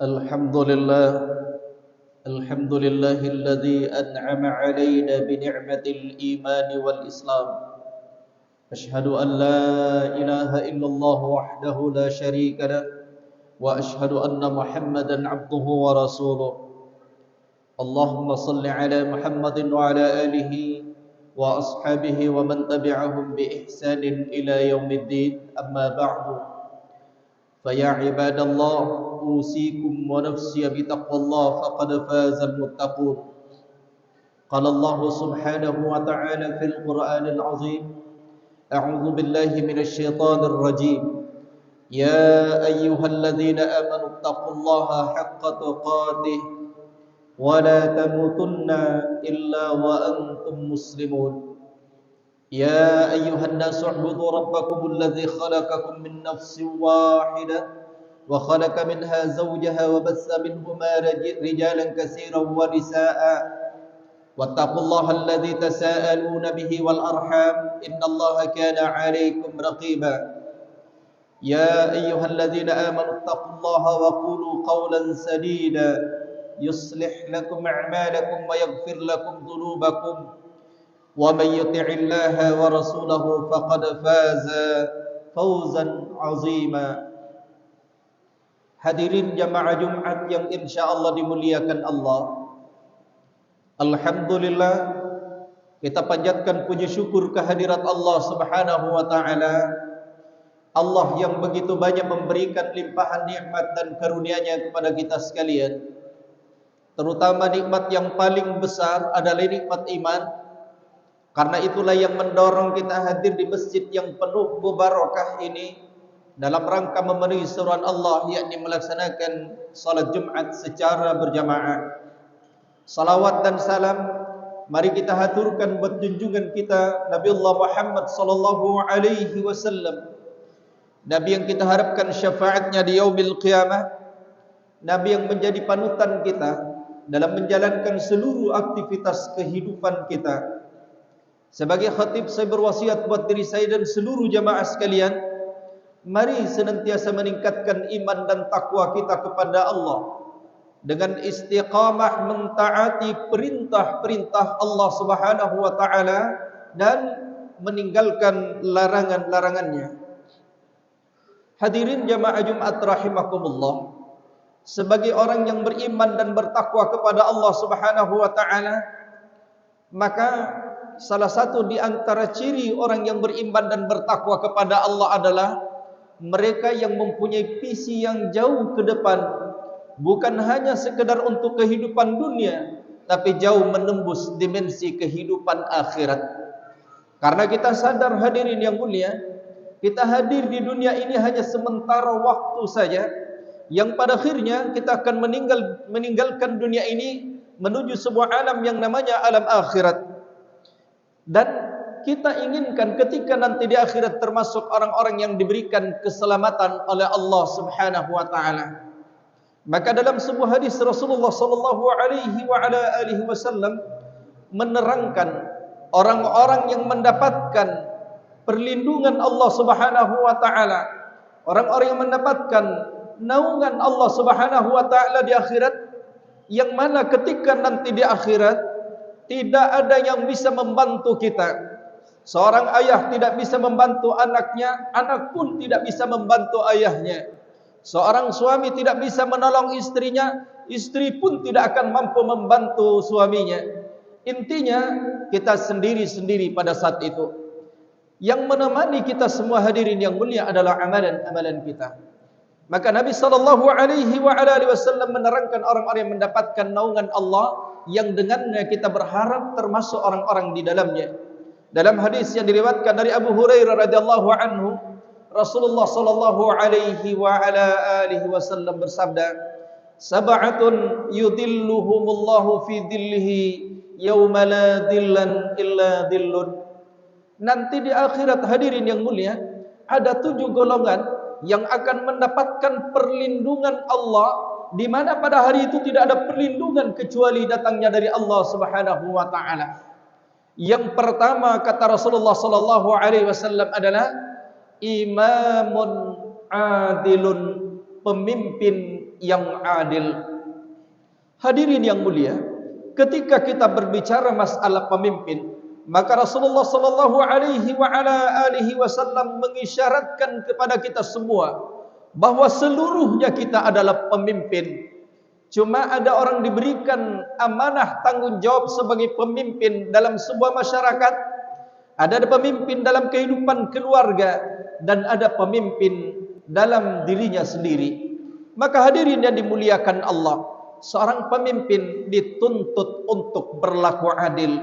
الحمد لله الحمد لله الذي أنعم علينا بنعمة الإيمان والإسلام. أشهد أن لا إله إلا الله وحده لا شريك له، وأشهد أن محمدا عبده ورسوله. اللهم صل على محمد وعلى آله وأصحابه ومن تبعهم بإحسان إلى يوم الدين. أما بعد، فيا عباد الله، أوصيكم ونفسي بتقوى الله فقد فاز المتقون. قال الله سبحانه وتعالى في القرآن العظيم: أعوذ بالله من الشيطان الرجيم. يا أيها الذين آمنوا اتقوا الله حق تقاته ولا تموتن إلا وأنتم مسلمون. يا أيها الناس اعبدوا ربكم الذي خلقكم من نفس واحدة وخلق منها زوجها وبث منهما رجالا كثيرا ونساء، واتقوا الله الذي تساءلون به والأرحام إن الله كان عليكم رقيبا. يا أيها الذين آمنوا اتقوا الله وقولوا قولا سديدا يصلح لكم أعمالكم ويغفر لكم ذنوبكم، ومن يطع الله ورسوله فقد فاز فوزا عظيما. Hadirin jamaah Jumat yang insyaallah dimuliakan Allah, alhamdulillah kita panjatkan puji syukur kehadirat Allah Subhanahu wa taala. Allah yang begitu banyak memberikan limpahan nikmat dan karunia-Nya kepada kita sekalian. Terutama nikmat yang paling besar adalah nikmat iman. Karena itulah yang mendorong kita hadir di masjid yang penuh mubarakah ini dalam rangka memenuhi seruan Allah, yakni melaksanakan salat Jumat secara berjamaah. Salawat dan salam mari kita haturkan buat junjungan kita Nabiullah Muhammad sallallahu alaihi wasallam, Nabi yang kita harapkan syafaatnya di yaumil qiyamah, Nabi yang menjadi panutan kita dalam menjalankan seluruh aktivitas kehidupan kita. Sebagai khatib, saya berwasiat buat diri saya dan seluruh jamaah sekalian, mari senantiasa meningkatkan iman dan takwa kita kepada Allah dengan istiqamah mentaati perintah-perintah Allah Subhanahu wa taala dan meninggalkan larangan-larangannya. Hadirin jamaah Jumat rahimakumullah, sebagai orang yang beriman dan bertakwa kepada Allah Subhanahu wa taala, maka salah satu di antara ciri orang yang beriman dan bertakwa kepada Allah adalah mereka yang mempunyai visi yang jauh ke depan, bukan hanya sekedar untuk kehidupan dunia, tapi jauh menembus dimensi kehidupan akhirat. Karena kita sadar hadirin yang mulia, kita hadir di dunia ini hanya sementara waktu saja, yang pada akhirnya kita akan meninggalkan dunia ini menuju sebuah alam yang namanya alam akhirat. Dan kita inginkan ketika nanti di akhirat termasuk orang-orang yang diberikan keselamatan oleh Allah Subhanahu wa taala. Maka dalam sebuah hadis Rasulullah sallallahu alaihi wasallam menerangkan orang-orang yang mendapatkan perlindungan Allah Subhanahu wa taala, orang-orang yang mendapatkan naungan Allah Subhanahu wa taala di akhirat, yang mana ketika nanti di akhirat tidak ada yang bisa membantu kita. Seorang ayah tidak bisa membantu anaknya, anak pun tidak bisa membantu ayahnya. Seorang suami tidak bisa menolong istrinya, istri pun tidak akan mampu membantu suaminya. Intinya kita sendiri-sendiri pada saat itu. Yang menemani kita semua hadirin yang mulia adalah amalan-amalan kita. Maka Nabi sallallahu alaihi wasallam menerangkan orang-orang yang mendapatkan naungan Allah, yang dengannya kita berharap termasuk orang-orang di dalamnya. Dalam hadis yang diriwayatkan dari Abu Hurairah radhiyallahu anhu, Rasulullah sallallahu alaihi wasallam bersabda, "Sab'atun yudhilluhumullahu fi dhillihi yauma la dhillan illa dhillun." Nanti di akhirat hadirin yang mulia, ada 7 golongan yang akan mendapatkan perlindungan Allah, di mana pada hari itu tidak ada perlindungan kecuali datangnya dari Allah Subhanahu wa taala. Yang pertama kata Rasulullah sallallahu alaihi wasallam adalah imamun adilun, pemimpin yang adil. Hadirin yang mulia, ketika kita berbicara masalah pemimpin, maka Rasulullah sallallahu alaihi wasallam mengisyaratkan kepada kita semua bahwa seluruhnya kita adalah pemimpin. Cuma ada orang diberikan amanah tanggung jawab sebagai pemimpin dalam sebuah masyarakat, ada pemimpin dalam kehidupan keluarga, dan ada pemimpin dalam dirinya sendiri. Maka hadirin yang dimuliakan Allah, seorang pemimpin dituntut untuk berlaku adil.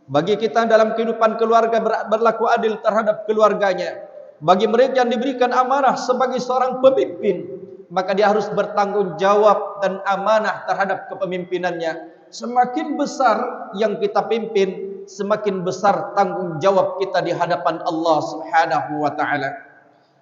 Bagi kita dalam kehidupan keluarga berlaku adil terhadap keluarganya. Bagi mereka yang diberikan amanah sebagai seorang pemimpin, maka dia harus bertanggung jawab dan amanah terhadap kepemimpinannya. Semakin besar yang kita pimpin, semakin besar tanggung jawab kita di hadapan Allah Subhanahu wa taala.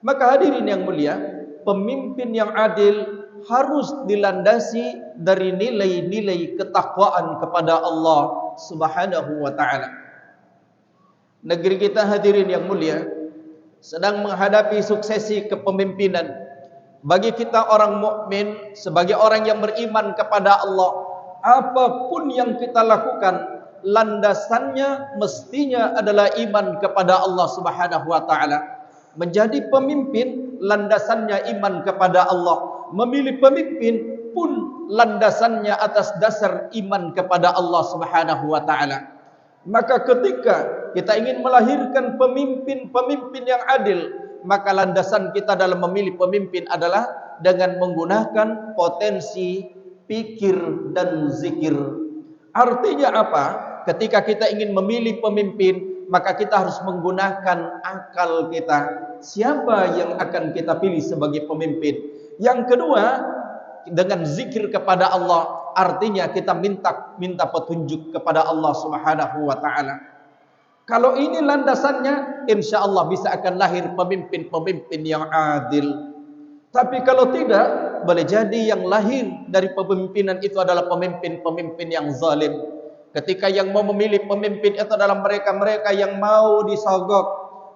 Maka hadirin yang mulia, pemimpin yang adil harus dilandasi dari nilai-nilai ketakwaan kepada Allah Subhanahu wa taala. Negeri kita hadirin yang mulia sedang menghadapi suksesi kepemimpinan. Bagi kita orang mukmin, sebagai orang yang beriman kepada Allah, apapun yang kita lakukan, landasannya mestinya adalah iman kepada Allah Subhanahu wa taala. Menjadi pemimpin landasannya iman kepada Allah. Memilih pemimpin pun landasannya atas dasar iman kepada Allah Subhanahu wa taala. Maka ketika kita ingin melahirkan pemimpin-pemimpin yang adil, maka landasan kita dalam memilih pemimpin adalah dengan menggunakan potensi pikir dan zikir. Artinya apa? Ketika kita ingin memilih pemimpin, maka kita harus menggunakan akal kita. Siapa yang akan kita pilih sebagai pemimpin? Yang kedua, dengan zikir kepada Allah, artinya kita minta petunjuk kepada Allah Subhanahu wa taala. Kalau ini landasannya, insya Allah bisa akan lahir pemimpin-pemimpin yang adil. Tapi kalau tidak, boleh jadi yang lahir dari pemimpinan itu adalah pemimpin-pemimpin yang zalim. Ketika yang mau memilih pemimpin itu adalah mereka-mereka yang mau disogok,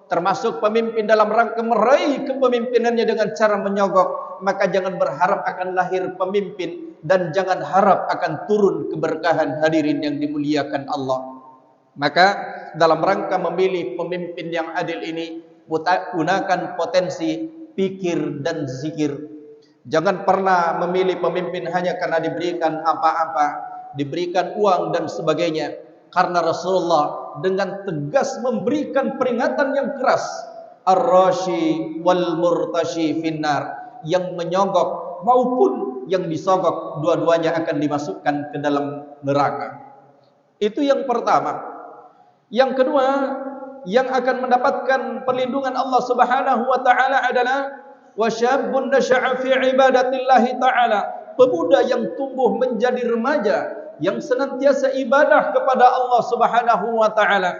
termasuk pemimpin dalam rangka meraih kepemimpinannya dengan cara menyogok, maka jangan berharap akan lahir pemimpin dan jangan harap akan turun keberkahan. Hadirin yang dimuliakan Allah. Maka dalam rangka memilih pemimpin yang adil ini, gunakan potensi pikir dan zikir. Jangan pernah memilih pemimpin hanya karena diberikan apa-apa, diberikan uang dan sebagainya. Karena Rasulullah dengan tegas memberikan peringatan yang keras, ar-rashi wal murtashi finnar, yang menyogok maupun yang disogok, dua-duanya akan dimasukkan ke dalam neraka. Itu yang pertama. Yang kedua, yang akan mendapatkan perlindungan Allah Subhanahu wa taala adalah wasyabun nasha'a fi ibadatillahi taala, pemuda yang tumbuh menjadi remaja yang senantiasa ibadah kepada Allah Subhanahu wa taala.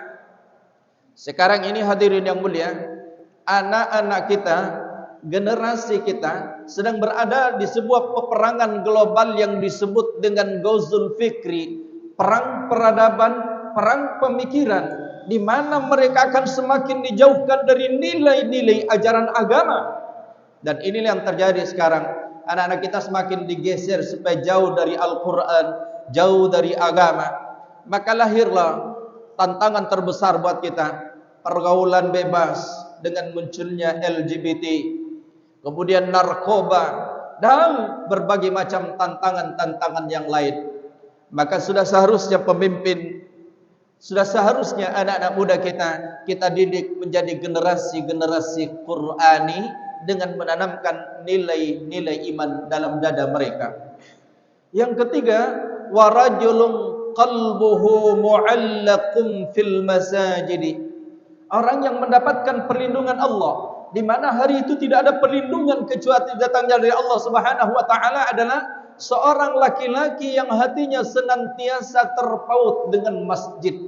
Sekarang ini hadirin yang mulia, anak-anak kita, generasi kita sedang berada di sebuah peperangan global yang disebut dengan Ghazul Fikri, perang peradaban, perang pemikiran, di mana mereka akan semakin dijauhkan dari nilai-nilai ajaran agama. Dan inilah yang terjadi sekarang. Anak-anak kita semakin digeser supaya jauh dari Al-Quran, jauh dari agama. Maka lahirlah tantangan terbesar buat kita, pergaulan bebas dengan munculnya LGBT, kemudian narkoba, dan berbagai macam tantangan-tantangan yang lain. Maka sudah seharusnya pemimpin, sudah seharusnya anak-anak muda kita didik menjadi generasi-generasi Qur'ani dengan menanamkan nilai-nilai iman dalam dada mereka. Yang ketiga, warajulun qalbuhu mu'allaqum fil masajid. Orang yang mendapatkan perlindungan Allah, di mana hari itu tidak ada perlindungan kecuali datangnya dari Allah Subhanahu wa taala, adalah seorang laki-laki yang hatinya senantiasa terpaut dengan masjid.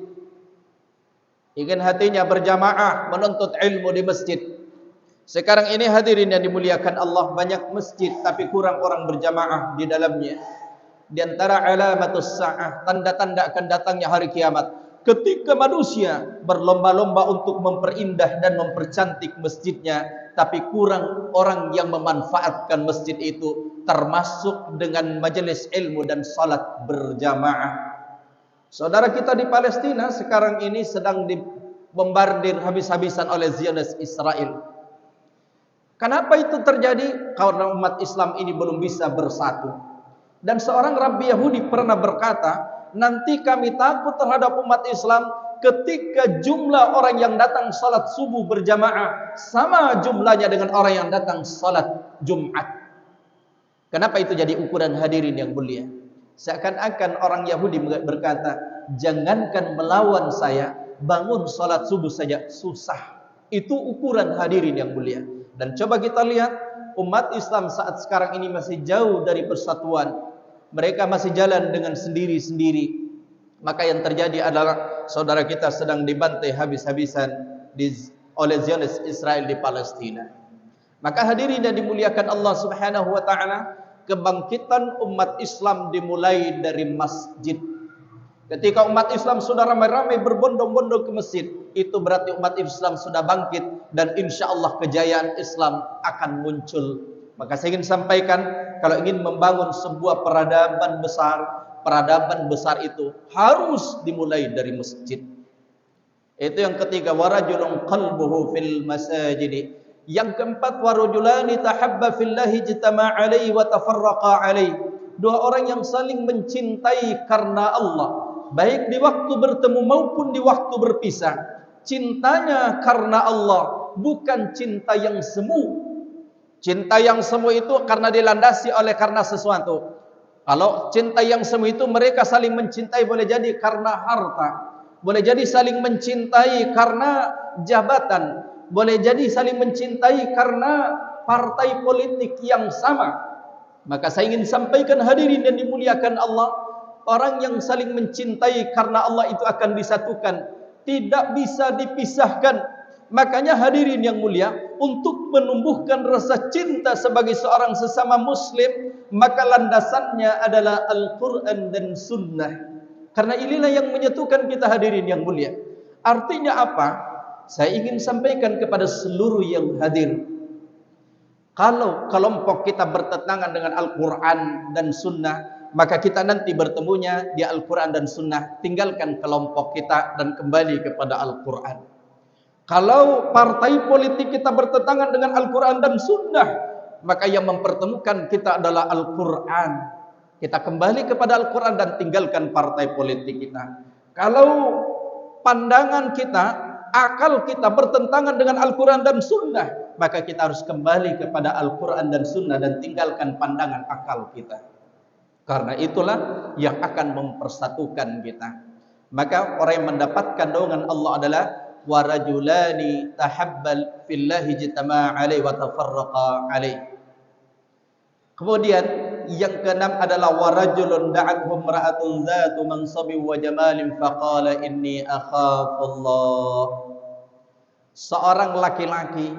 Ingin hatinya berjamaah menuntut ilmu di masjid. Sekarang ini hadirin yang dimuliakan Allah, banyak masjid tapi kurang orang berjamaah di dalamnya. Di antara alamatus sa'ah, tanda-tanda akan datangnya hari kiamat, ketika manusia berlomba-lomba untuk memperindah dan mempercantik masjidnya, tapi kurang orang yang memanfaatkan masjid itu. termasuk dengan majelis ilmu dan salat berjamaah. Saudara kita di Palestina sekarang ini sedang dibombardir habis-habisan oleh Zionis Israel. Kenapa itu terjadi? Karena umat Islam ini belum bisa bersatu. Dan seorang Rabbi Yahudi pernah berkata, nanti kami takut terhadap umat Islam ketika jumlah orang yang datang salat subuh berjamaah sama jumlahnya dengan orang yang datang salat Jumat. Kenapa itu jadi ukuran hadirin yang mulia? Seakan-akan orang Yahudi berkata, jangankan melawan saya, bangun salat subuh saja susah. Itu ukuran hadirin yang mulia. Dan coba kita lihat, umat Islam saat sekarang ini masih jauh dari persatuan. Mereka masih jalan dengan sendiri-sendiri. Maka yang terjadi adalah saudara kita sedang dibantai habis-habisan oleh Zionis Israel di Palestina. Maka hadirin yang dimuliakan Allah Subhanahu wa taala, kebangkitan umat Islam dimulai dari masjid. Ketika umat Islam sudah ramai-ramai berbondong-bondong ke masjid, itu berarti umat Islam sudah bangkit dan insya Allah kejayaan Islam akan muncul. Maka saya ingin sampaikan, kalau ingin membangun sebuah peradaban besar itu harus dimulai dari masjid. Itu yang ketiga, warajulun qalbuhu fil masajid. Yang keempat, warajulani tahabba fillahi ijtama'a alaihi wa tafarraqa alaihi. Dua orang yang saling mencintai karena Allah, baik di waktu bertemu maupun di waktu berpisah. Cintanya karena Allah, bukan cinta yang semu. Cinta yang semu itu karena dilandasi oleh karena sesuatu. Kalau cinta yang semu itu mereka saling mencintai boleh jadi karena harta, boleh jadi saling mencintai karena jabatan, boleh jadi saling mencintai karena partai politik yang sama. Maka saya ingin sampaikan hadirin yang dimuliakan Allah, orang yang saling mencintai karena Allah itu akan disatukan, tidak bisa dipisahkan. Makanya hadirin yang mulia, untuk menumbuhkan rasa cinta sebagai seorang sesama muslim, maka landasannya adalah Al-Quran dan Sunnah. Karena inilah yang menyatukan kita hadirin yang mulia. Artinya apa? Saya ingin sampaikan kepada seluruh yang hadir, kalau kelompok kita bertentangan dengan Al-Quran dan Sunnah, maka kita nanti bertemunya di Al-Quran dan Sunnah. Tinggalkan kelompok kita dan kembali kepada Al-Quran. Kalau partai politik kita bertentangan dengan Al-Quran dan Sunnah, maka yang mempertemukan kita adalah Al-Quran. Kita kembali kepada Al-Quran dan tinggalkan partai politik kita. Kalau pandangan kita, akal kita bertentangan dengan Al-Quran dan Sunnah, maka kita harus kembali kepada Al-Quran dan Sunnah dan tinggalkan pandangan akal kita. Karena itulah yang akan mempersatukan kita. Maka orang yang mendapatkan naungan Allah adalah warajulani tahabbal fillahi jitama'a alaihi wa tafarraqa alaihi. Kemudian yang keenam adalah warajulun da'athu imra'atun dzatu mansabin wa jamalin faqala inni akhafullah. Seorang laki-laki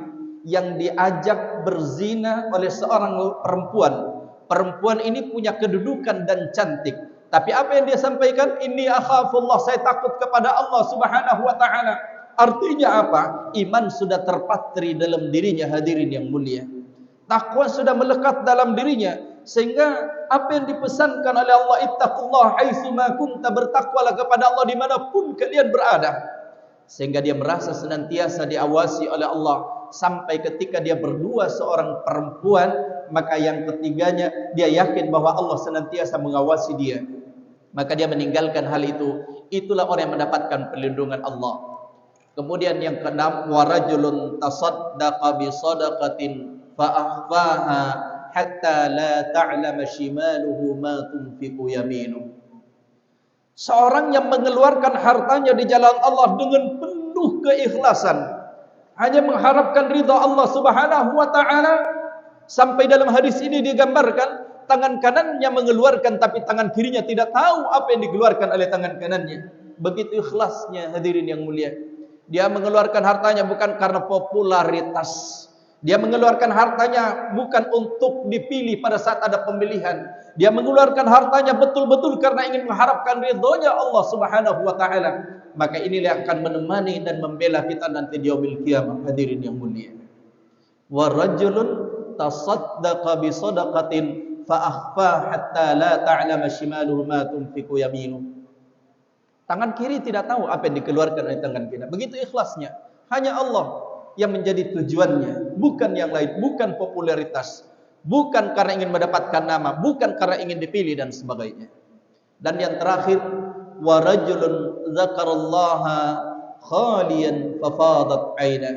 yang diajak berzina oleh seorang perempuan. Perempuan ini punya kedudukan dan cantik, tapi apa yang dia sampaikan? Inni akhafullah, saya takut kepada Allah Subhanahu wa taala. Artinya apa? Iman sudah terpatri dalam dirinya hadirin yang mulia. Takwa sudah melekat dalam dirinya, sehingga apa yang dipesankan oleh Allah, ittaqullah haitsuma kunta, bertakwalah kepada Allah dimanapun kalian berada. Sehingga dia merasa senantiasa diawasi oleh Allah, sampai ketika dia berdua seorang perempuan, maka yang ketiganya dia yakin bahwa Allah senantiasa mengawasi dia. Maka dia meninggalkan hal itu. Itulah orang yang mendapatkan perlindungan Allah. Kemudian yang keenam, warajulun tasaddaqa bi shadaqatin fa akhfaha hatta la ta'lama shimaluhu ma tunfiqu yaminuhu. Seorang yang mengeluarkan hartanya di jalan Allah dengan penuh keikhlasan, hanya mengharapkan ridha Allah Subhanahu wa taala, sampai dalam hadis ini digambarkan tangan kanannya mengeluarkan tapi tangan kirinya tidak tahu apa yang dikeluarkan oleh tangan kanannya. Begitu ikhlasnya hadirin yang mulia. Dia mengeluarkan hartanya bukan karena popularitas. Dia mengeluarkan hartanya bukan untuk dipilih pada saat ada pemilihan. Dia mengeluarkan hartanya betul-betul karena ingin mengharapkan ridhonya Allah Subhanahu wa taala. Maka inilah yang akan menemani dan membela kita nanti di yaumil qiyamah hadirin yang mulia. Wa rajulun tasaddaqa bi shadaqatin fa akhfa hatta la ta'lama shimaluhu ma tunfiqu yaminuh. Tangan kiri tidak tahu apa yang dikeluarkan oleh tangan kiri. Begitu ikhlasnya. Hanya Allah yang menjadi tujuannya, bukan yang lain, bukan popularitas, bukan karena ingin mendapatkan nama, bukan karena ingin dipilih dan sebagainya. Dan yang terakhir, wa rajulun dzakarallaha khaliyan fafadat 'aina.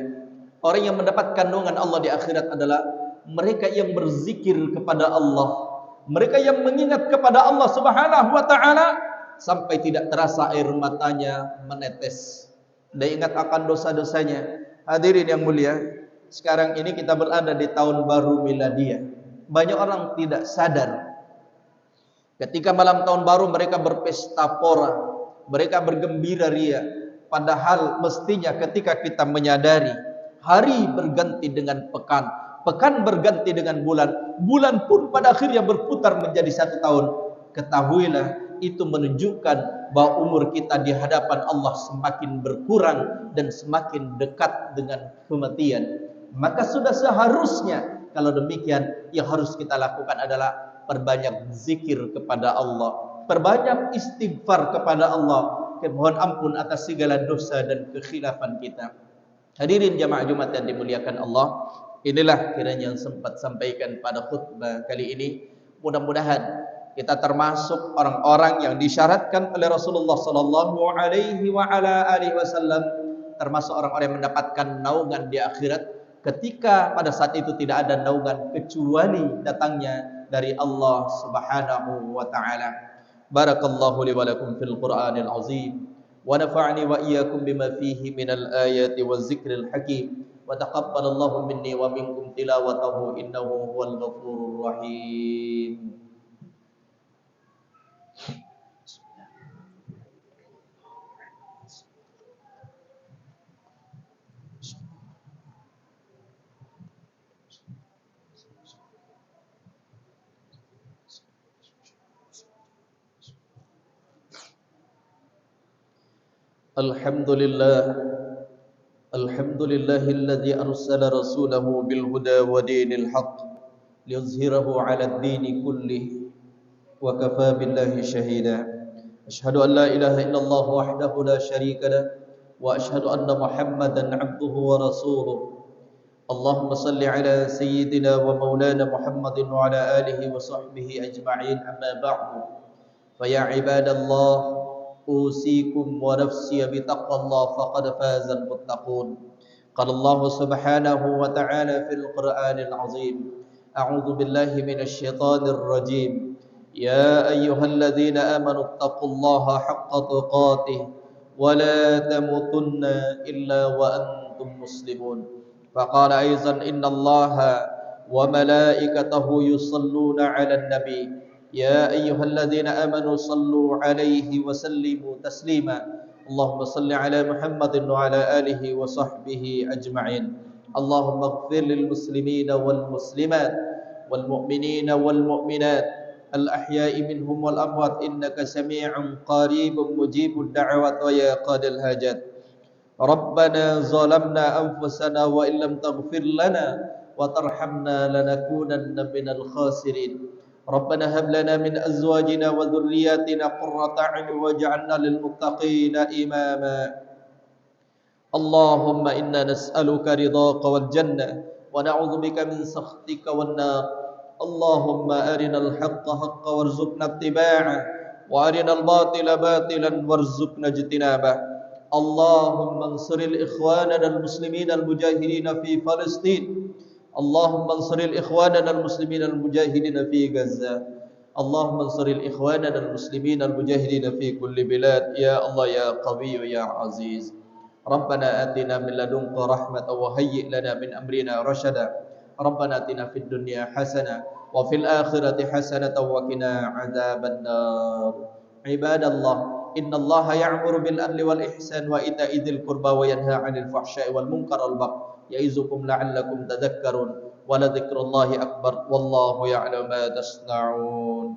Orang yang mendapatkan naungan Allah di akhirat adalah mereka yang berzikir kepada Allah, mereka yang mengingat kepada Allah Subhanahu wa taala sampai tidak terasa air matanya menetes. Dan ingat akan dosa-dosanya. Hadirin yang mulia, sekarang ini kita berada di tahun baru miladiah. Banyak orang tidak sadar. Ketika malam tahun baru mereka berpesta pora, mereka bergembira ria. Padahal mestinya ketika kita menyadari hari berganti dengan pekan, pekan berganti dengan bulan, bulan pun pada akhirnya berputar menjadi satu tahun. Ketahuilah itu menunjukkan bahwa umur kita di hadapan Allah semakin berkurang dan semakin dekat dengan kematian. Maka sudah seharusnya kalau demikian yang harus kita lakukan adalah perbanyak zikir kepada Allah, perbanyak istighfar kepada Allah, mohon ampun atas segala dosa dan kekhilafan kita. Hadirin jamaah Jumat yang dimuliakan Allah, inilah kiranya yang sempat sampaikan pada khutbah kali ini. Mudah-mudahan kita termasuk orang-orang yang disyaratkan oleh Rasulullah sallallahu alaihi wasallam, termasuk orang-orang yang mendapatkan naungan di akhirat ketika pada saat itu tidak ada naungan kecuali datangnya dari Allah Subhanahu wa taala. Barakallahu li wa lakum fil Qur'anil azim wa nafa'ani wa iyyakum bima fihi minal ayati waz zikril hakim wa taqabbalallahu minni wa minkum tilawatahu innahu huwal ghafurur rahim. Alhamdulillahilladzi arsala rasulahu bil huda wa dinil haqq liyuzhirahu 'alad dini kullih wa kafaa billahi shahida. Asyhadu an la ilaha illallah wahdahu la syarika lah wa asyhadu anna Muhammadan 'abduhu wa rasuluh. Allahumma salli 'ala sayyidina wa maulana Muhammadin wa 'ala alihi wa sahbihi ajma'in, amma ba'du. Fa ya ibadallah, أوصيكم ونفسي بتقوى الله فقد فاز المتقون. قال الله سبحانه وتعالى في القرآن العظيم: أعوذ بالله من الشيطان الرجيم. يا أيها الذين آمنوا اتقوا الله حق تقاته ولا تموتن إلا وأنتم مسلمون. فقال أيضا: إن الله وملائكته يصلون على النبي يا أيها الذين آمنوا صلوا عليه وسلموا تسليما. اللهم صل على محمد وعلى آله وصحبه أجمعين. اللهم اغفر للمسلمين والمسلمات والمؤمنين والمؤمنات الأحياء منهم والأموات إنك سميع قريب مجيب الدعوات ويا قاضي الحاجات. ربنا ظلمنا أنفسنا وإن لم تغفر لنا وترحمنا لنكونن من الخاسرين. ربنا هب لنا من أزواجنا وذرياتنا قرة أعين واجعلنا للمتقين إماما. اللهم إنا نسألك رضاك والجنة ونعوذ بك من سخطك والنار. اللهم أرنا الحق حقا وارزقنا اتباعه وأرنا الباطل باطلا وارزقنا اجتنابه. اللهم انصر الإخواننا المسلمين المجاهدين في فلسطين. اللهم انصر الإخواننا المسلمين المجاهدين في غزة. اللهم انصر الإخواننا المسلمين المجاهدين في كل بلاد يا الله يا قوي يا عزيز. ربنا آتنا من لدنك رحمة وهيئ لنا من أمرنا رشدا. ربنا آتنا في الدنيا حسنة وفي الآخرة حسنة وقنا عذاب النار. عباد الله، إن الله يأمر بالعدل والإحسان وإيتاء ذي القربى وينهى عن الفحشاء والمنكر والبغي يعظكم لعلكم تذكرون. ولذكر الله أكبر والله يعلم ما تصنعون.